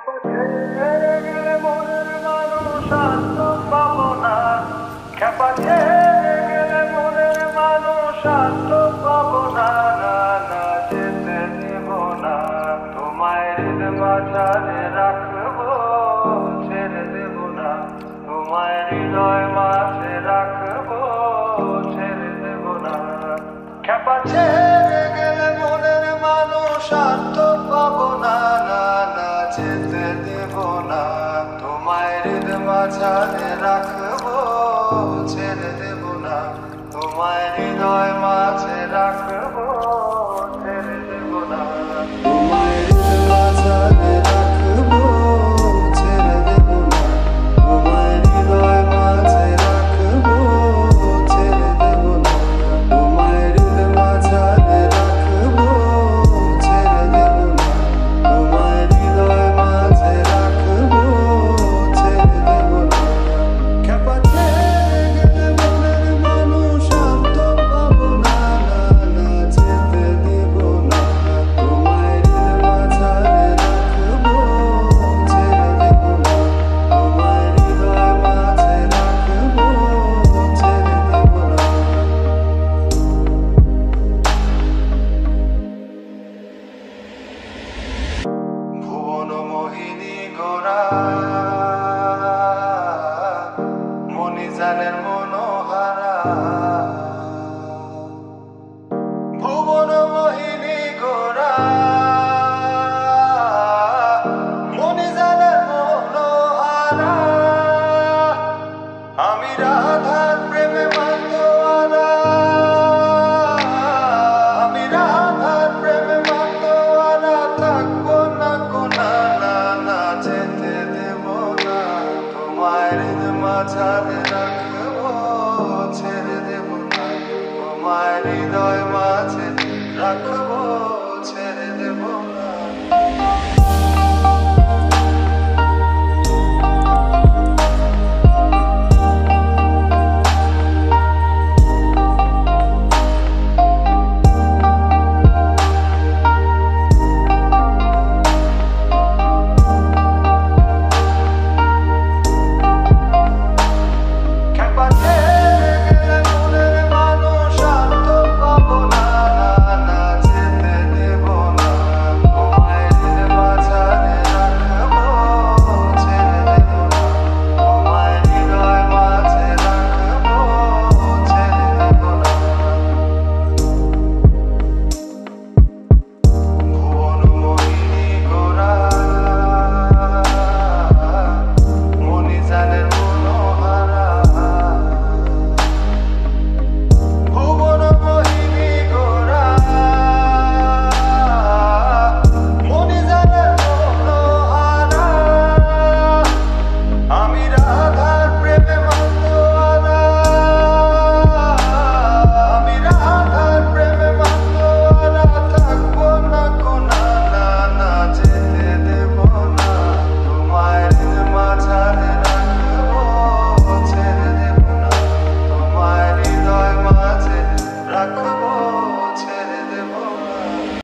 ছেড়ে গেলে মনের মানুষ আর তো পাবো না। খ্যাপা ছেড়ে গেলে মনের মানুষ আর তো পাবো না। না না, যেতে দেব না। তোমায় হৃদয় মাঝারে রাখবো, ছেড়ে দেব না। তোমায় হৃদয় মাঝে রাখবো, ছেড়ে দেব না। খ্যাপা ছেড়ে গেলে মনের মানুষ আর তো পাবো না। না না, যেতে দেব না। তোমায় হৃদয় মাঝারে রাখবো, ছেড়ে দেব না। তোমায় হৃদয় মাঝে রাখবো, ছেড়ে দেব না। তোমায় হৃদয় মাঝারে রাখবো, ছেড়ে দেব না। তোমায় হৃদয় মাঝে রাখবো, ছেড়ে দেব না। তোমায় হৃদয় মাঝারে রাখবো, ছেড়ে দেব না। তোমায় হৃদয় মাঝে রাখবো, ছেড়ে দেব না। খ্যাপা ছেড়ে গেলে মনের মানুষ আর তো পাবো না। না না, যেতে দেব না। তোমায় হৃদয় মাঝারে রাখবো, ছেড়ে দেব না। তোমায় হৃদয় মাঝে রাখবো, ছেড়ে দেব না। ভুবন মোহিনী গোরা